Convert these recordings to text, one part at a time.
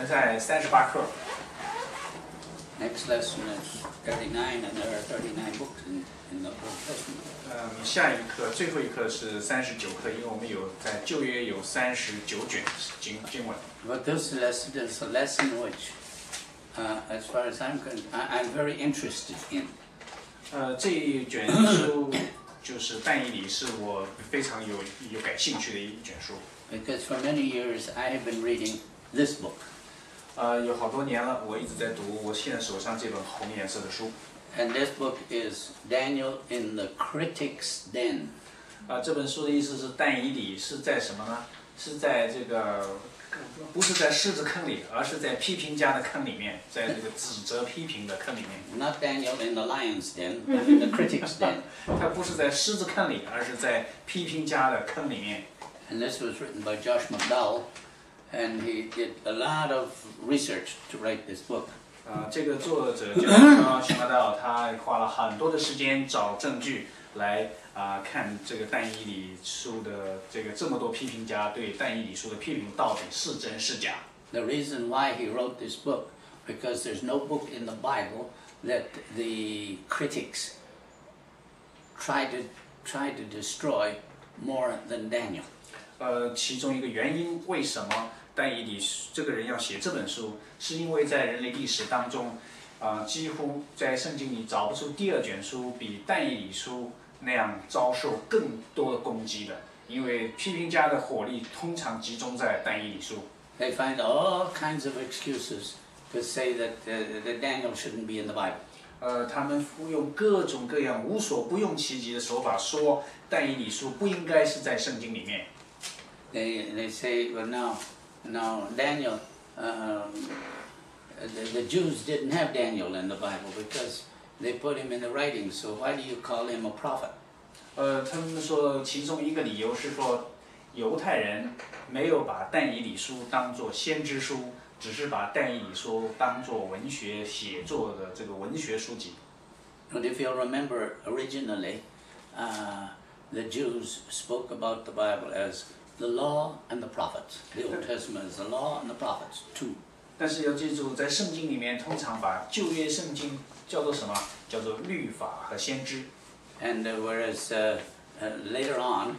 存在38课。Next lesson is 39, and there are 39 books in the Old Testament. 下一课，最后一课是39课，因为我们在旧约有39卷经文。But this lesson is a lesson which, as far as I'm concerned, I'm very interested in. 这一卷书就是但以理，是我非常有感兴趣的一卷书。Because for many years I have been reading this book. 有好多年了，我一直在读我现在手上这本红颜色的书。And this book is Daniel in the critic's den. 这本书的意思是但以理是在什么呢？是在这个不是在狮子坑里，而是在批评家的坑里面，在这个指责批评的坑里面。Not Daniel in the lion's den, but in the critic's den. 他不是在狮子坑里，而是在批评家的坑里面。And this was written by Josh McDowell, and he did a lot of research to write this book. 这个作者叫徐马道，他花了很多的时间找证据来看这个但以理书的这么多批评家对但以理书的批评到底是真是假。The reason why he wrote this book, because there's no book in the Bible that the critics try to destroy more than Daniel. 其中一个原因，为什么但以理这个人要写这本书，是因为在人类历史当中，几乎在圣经里找不出第二卷书比但以理书那样遭受更多的攻击的，因为批评家的火力通常集中在但以理书。They find all kinds of excuses to say that Daniel shouldn't be in the Bible. 他们用各种各样无所不用其极的手法说但以理书不应该是在圣经里面。They say, well, now Daniel, the Jews didn't have Daniel in the Bible because they put him in the writings, so why do you call him a prophet? 他们说其中一个理由是说，犹太人没有把但以理书当作先知书，只是把但以理书当作文学写作的这个文学书籍。And if you'll remember, originally, the Jews spoke about the Bible as the law and the prophets. The Old Testament is the law and the prophets, two. 但是要记住，在圣经里面，通常把旧约圣经叫做什么？叫做律法和先知。And whereas later on,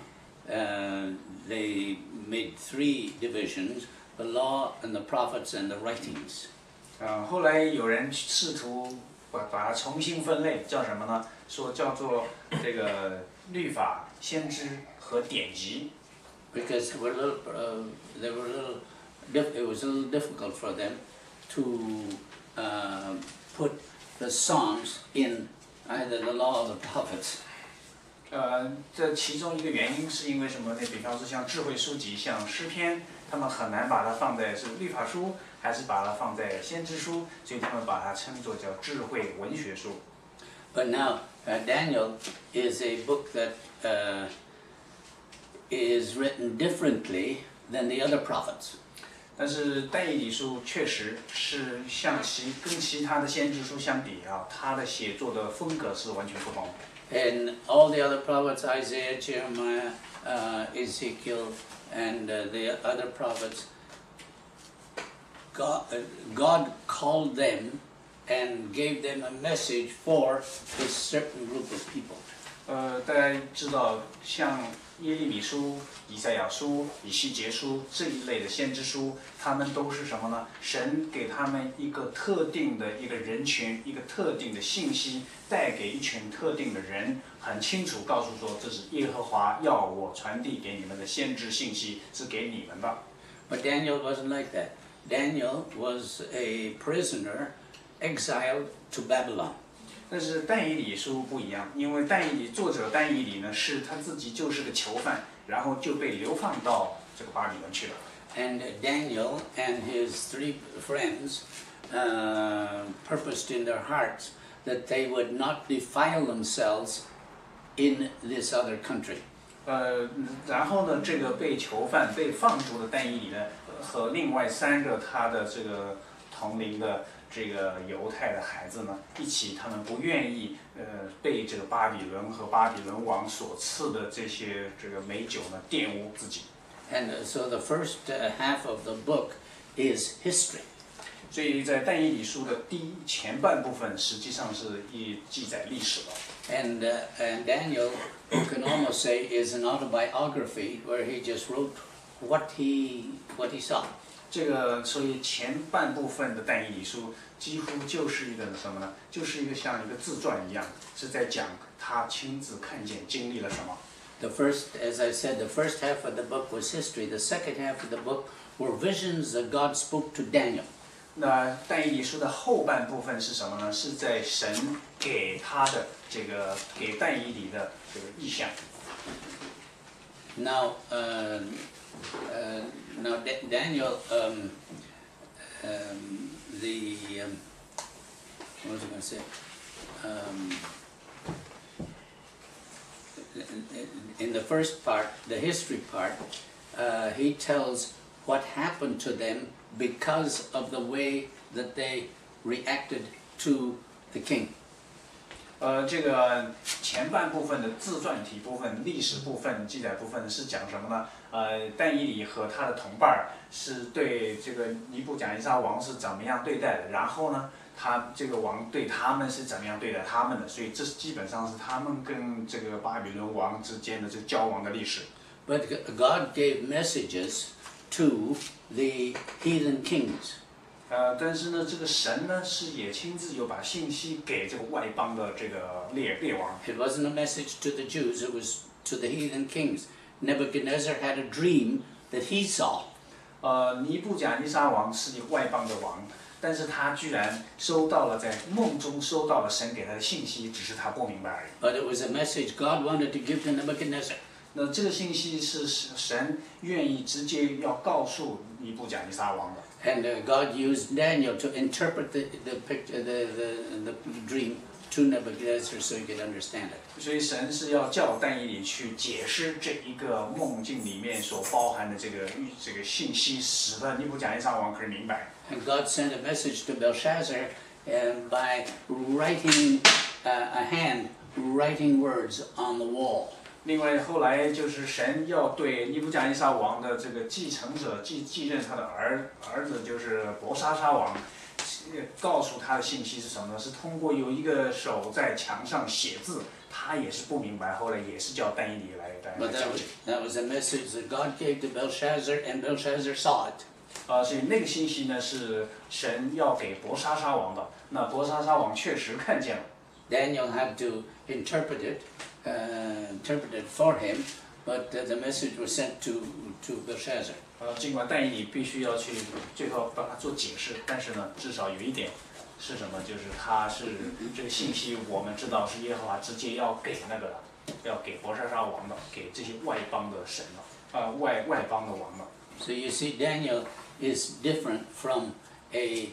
they made three divisions: the law and the prophets and the writings. 后来有人试图把它重新分类，叫什么呢？说叫做这个律法、先知和典籍。Because it was a little difficult for them to put the Psalms in either the law or the prophets. 这其中一个原因是因为什么呢？比方说像智慧书籍，像诗篇，他们很难把它放在是律法书，还是把它放在先知书，所以他们把它称作叫智慧文学书。But now Daniel is a book that is written differently than the other prophets. 但是但以理书确实是跟其他的先知书相比它的写作的风格是完全不同。And all the other prophets, Isaiah, Jeremiah, Ezekiel, and the other prophets, God called them and gave them a message for a certain group of people. 大家知道，像耶利米书、以赛亚书、以西结书这一类的先知书，他们都是什么呢？神给他们一个特定的一个人群，一个特定的信息，带给一群特定的人，很清楚告诉说，这是耶和华要我传递给你们的先知信息，是给你们的。But Daniel wasn't like that. Daniel was a prisoner, exiled to Babylon. 但是但以理书不一样，因为作者但以理呢，是他自己就是个囚犯，然后就被流放到这个巴比伦去了。And Daniel and his three friends purposed in their hearts that they would not defile themselves in this other country. 然后呢，这个被囚犯被放逐的但以理呢，和另外3个他的这个同龄的这个犹太的孩子呢，一起，他们不愿意被这个巴比伦和巴比伦王所赐的这些这个美酒呢玷污自己。And so the first half of the book is history. 所以在但以理书的前半部分实际上是记载历史的。And Daniel, you can almost say, is an autobiography where he just wrote what he saw. 这个所以前半部分的但以理书几乎就是一个什么呢？就是一个像一个自传一样，是在讲他亲自看见经历了什么。The first, as I said, the first half of the book was history. The second half of the book were visions that God spoke to Daniel. 那但以理书的后半部分是什么呢？是在神给他的给但以理的这个意象。Now, Daniel, what was I going to say? In the first part, the history part, he tells what happened to them because of the way that they reacted to the king. 这个前半部分的自传体部分、历史部分、记载部分是讲什么呢？但以理和他的同伴是对这个尼布甲尼撒王是怎么样对待的，然后呢，他这个王对他们是怎么样对待他们的，所以这基本上是他们跟这个巴比伦王之间的这个交往的历史。But God gave messages to the heathen kings. 但是呢，这个神呢也亲自有把信息给这个外邦的这个列王。It wasn't a message to the Jews; it was to the heathen kings. Nebuchadnezzar had a dream that he saw. 尼布甲尼撒王是一个外邦的王，但是他居然在梦中收到了神给他的信息，只是他不明白而已。But it was a message God wanted to give to Nebuchadnezzar. 那这个信息是神愿意直接要告诉尼布甲尼撒王的。And God used Daniel to interpret the dream to Nebuchadnezzar so he could understand it. 所以神是要叫但以理去解释这一个梦境里面所包含的这个信息，使得尼布甲尼撒王可以明白。And God sent a message to Belshazzar by writing a hand writing words on the wall. 另外，后来就是神要对尼布甲尼撒王的这个继承者继任他的儿子，就是伯沙沙王，告诉他的信息是什么呢？是通过有一个手在墙上写字，他也是不明白，后来也是叫但以理来讲解。That was a message that God gave to Belshazzar, and Belshazzar saw it. 所以那个信息呢是神要给伯沙沙王的，那伯沙沙王确实看见了。Daniel had to interpret it for him, but the message was sent to Belshazzar. 尽管但以理必须要去最后帮他做解释，但是呢，至少有一点是什么？就是他是这个信息，我们知道是耶和华直接要给要给伯沙沙王的，给这些外邦的神了，外邦的王了。So you see, Daniel is different from the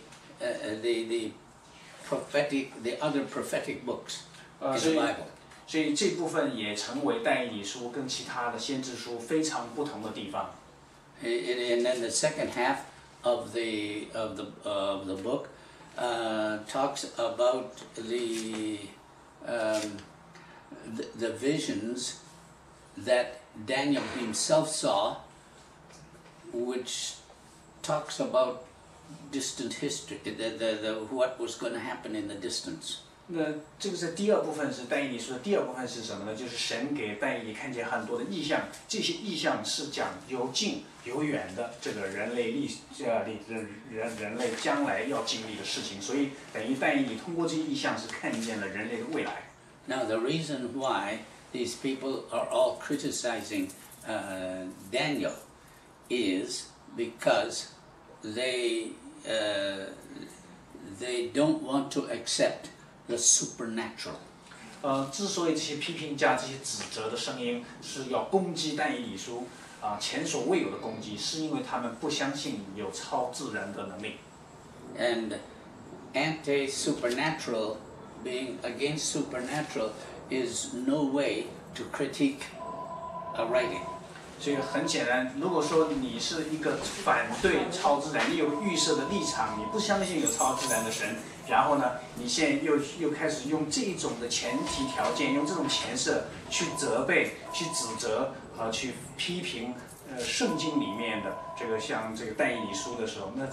other prophetic books in the Bible. 所以这部分也成为但以理书跟其他的先知书非常不同的地方。And then the second half of the book talks about the visions that Daniel himself saw, which talks about distant history, what was going to happen in the distance. 那这个是第二部分，是但以理书的第二部分是什么呢？就是神给但以理看见很多的意象，这些意象是讲有近有远的这个人类人类将来要经历的事情，所以等于但以理通过这些意象是看见了人类的未来。Now the reason why these people are all criticizing Daniel is because they don't want to accept the supernatural. 之所以这些批评家、这些指责的声音是要攻击但以理书前所未有的攻击，是因为他们不相信有超自然的能力。And anti-supernatural, being against supernatural, is no way to critique a writing. 所以很显然，如果说你是一个反对超自然，你有预设的立场，你不相信有超自然的神，然后呢，你现在又开始用这种的前提条件，用这种前设去责备、去指责和去批评圣经里面的这个像这个但以理书的时候，那